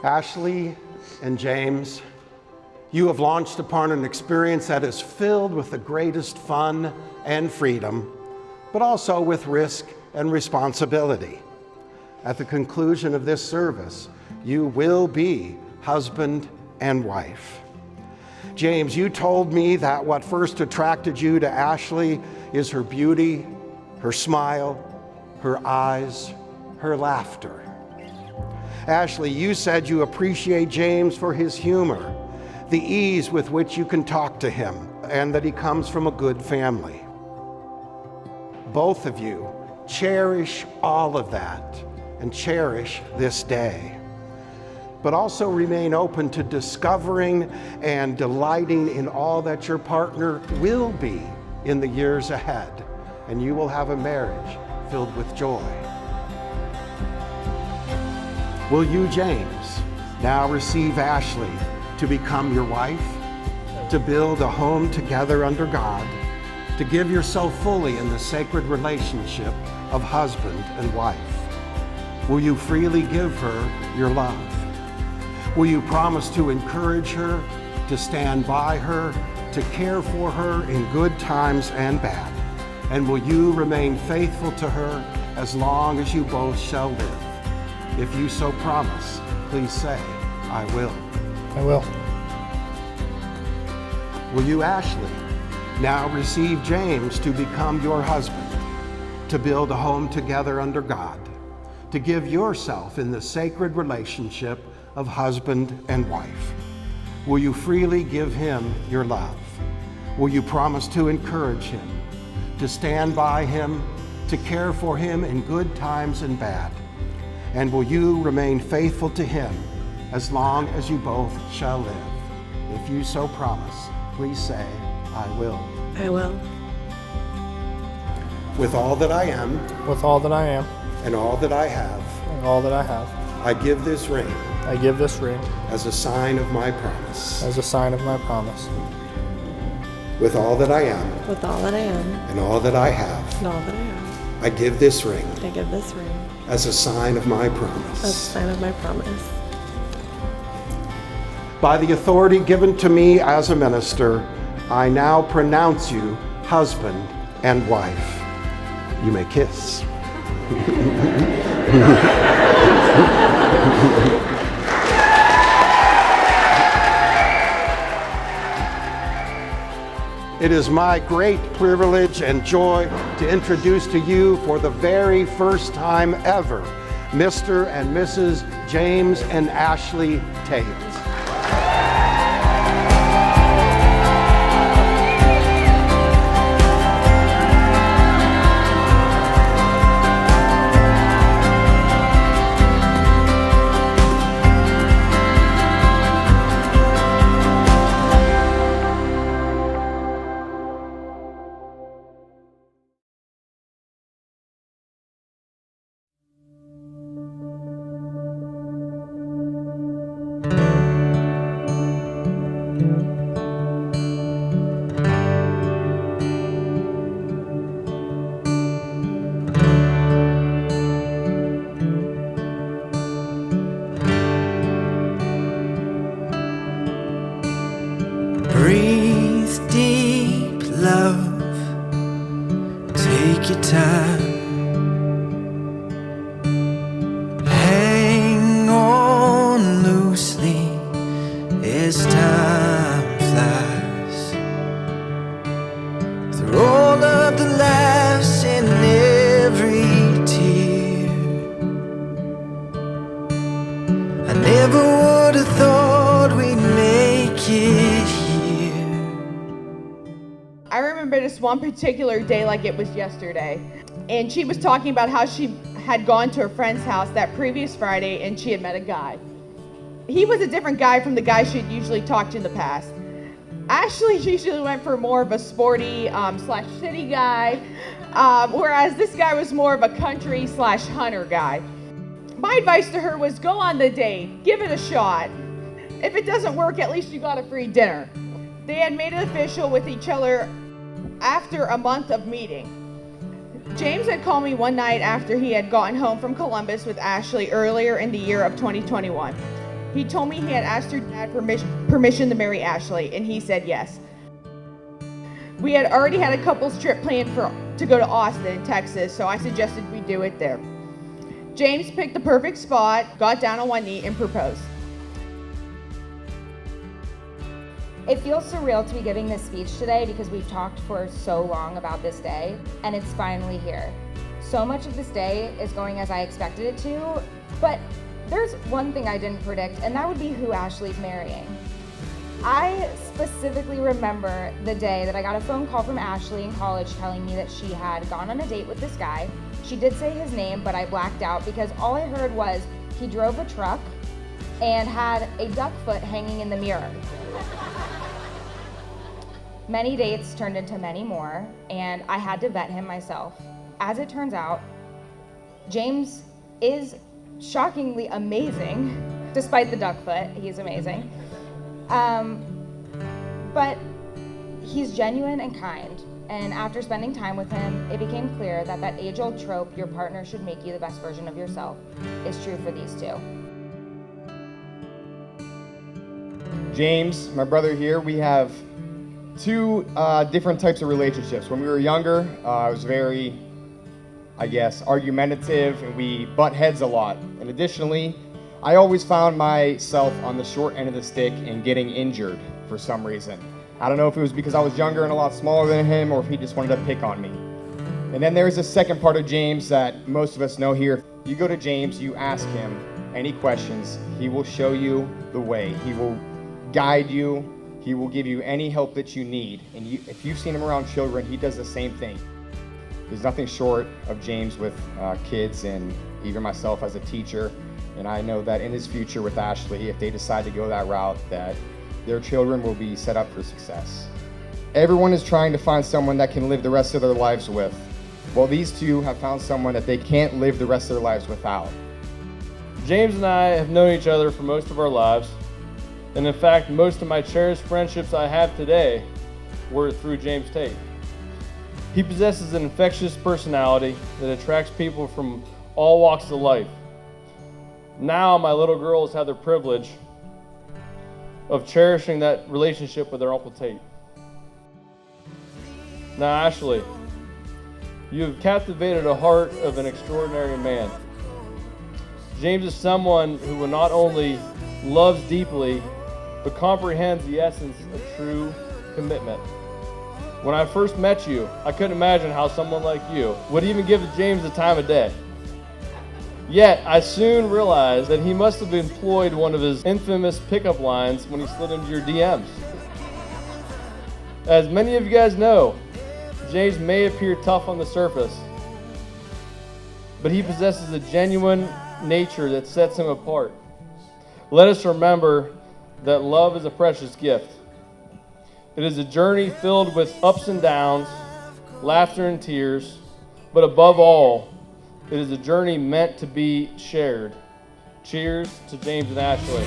Ashley and James, you have launched upon an experience that is filled with the greatest fun and freedom, but also with risk and responsibility. At the conclusion of this service, you will be husband and wife. James, you told me that what first attracted you to Ashley is her beauty, her smile, her eyes, her laughter. Ashley, you said you appreciate James for his humor, the ease with which you can talk to him, and that he comes from a good family. Both of you cherish all of that and cherish this day, but also remain open to discovering and delighting in all that your partner will be in the years ahead, and you will have a marriage filled with joy. Will you, James, now receive Ashley to become your wife, to build a home together under God, to give yourself fully in the sacred relationship of husband and wife? Will you freely give her your love? Will you promise to encourage her, to stand by her, to care for her in good times and bad? And will you remain faithful to her as long as you both shall live? If you so promise, please say, I will. I will. Will you, Ashley, now receive James to become your husband, to build a home together under God, to give yourself in the sacred relationship of husband and wife? Will you freely give him your love? Will you promise to encourage him, to stand by him, to care for him in good times and bad? And will you remain faithful to him as long as you both shall live? If you so promise, please say, I will. I will. With all that I am, With all that I am and all that I have, and all that I have, I give this ring I give this ring as a sign of my promise. as a sign of my promise. With all that I am With all that I am and all that I have, and all that I have, I give this ring I give this ring as a sign of my as a promise. sign of my promise. By the authority given to me as a minister, I now pronounce you husband and wife. You may kiss. It is my great privilege and joy to introduce to you for the very first time ever, Mr. and Mrs. James and Ashley Tate. Breathe deep, love. Take your time. Hang on loosely as time flies. Through all of the laughs and every tear, I never would have thought we'd make it here. I remember this one particular day like it was yesterday. And she was talking about how she had gone to her friend's house that previous Friday and she had met a guy. He was a different guy from the guy she had usually talked to in the past. Ashley usually went for more of a sporty slash city guy, whereas this guy was more of a country slash hunter guy. My advice to her was go on the date, give it a shot. If it doesn't work, at least you got a free dinner. They had made it official with each other after a month of meeting. James had called me one night after he had gotten home from Columbus with Ashley earlier in the year of 2021. He told me he had asked her dad permission to marry Ashley, and he said yes. We had already had a couple's trip planned to go to Austin, Texas, so I suggested we do it there. James picked the perfect spot, got down on one knee, and proposed. It feels surreal to be giving this speech today because we've talked for so long about this day, and it's finally here. So much of this day is going as I expected it to, but there's one thing I didn't predict, and that would be who Ashley's marrying. I specifically remember the day that I got a phone call from Ashley in college telling me that she had gone on a date with this guy. She did say his name, but I blacked out because all I heard was he drove a truck and had a duck foot hanging in the mirror. Many dates turned into many more, and I had to vet him myself. As it turns out, James is shockingly amazing, despite the duck foot. He's amazing. But he's genuine and kind, and after spending time with him, it became clear that that age-old trope, your partner should make you the best version of yourself, is true for these two. James, my brother here, we have two different types of relationships. When we were younger, I was very, argumentative, and we butt heads a lot. And additionally, I always found myself on the short end of the stick and getting injured for some reason. I don't know if it was because I was younger and a lot smaller than him, or if he just wanted to pick on me. And then there's the second part of James that most of us know here. You go to James, you ask him any questions, he will show you the way. He will guide you. He will give you any help that you need. And if you've seen him around children, he does the same thing. There's nothing short of James with kids, and even myself as a teacher. And I know that in his future with Ashley, if they decide to go that route, that their children will be set up for success. Everyone is trying to find someone that can live the rest of their lives with. Well, these two have found someone that they can't live the rest of their lives without. James and I have known each other for most of our lives. And in fact, most of my cherished friendships I have today were through James Tate. He possesses an infectious personality that attracts people from all walks of life. Now my little girls have the privilege of cherishing that relationship with their Uncle Tate. Now, Ashley, you have captivated the heart of an extraordinary man. James is someone who will not only loves deeply, but comprehends the essence of true commitment. When I first met you, I couldn't imagine how someone like you would even give James the time of day. Yet, I soon realized that he must have employed one of his infamous pickup lines when he slid into your DMs. As many of you guys know, James may appear tough on the surface, but he possesses a genuine nature that sets him apart. Let us remember that love is a precious gift. It is a journey filled with ups and downs, laughter and tears, but above all, it is a journey meant to be shared. Cheers to James and Ashley.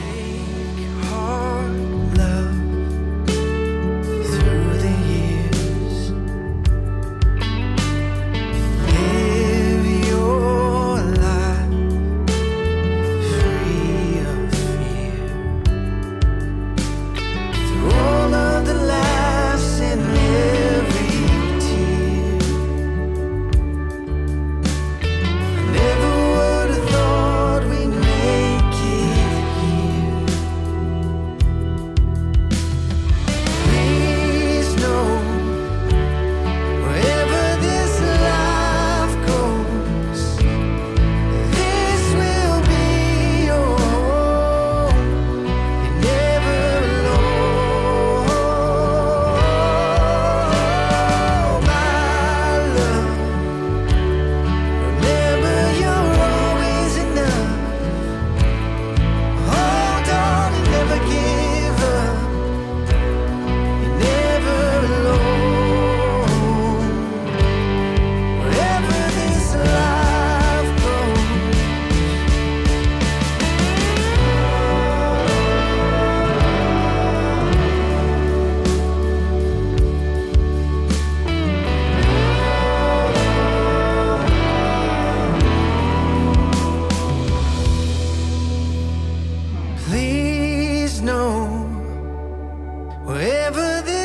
wherever the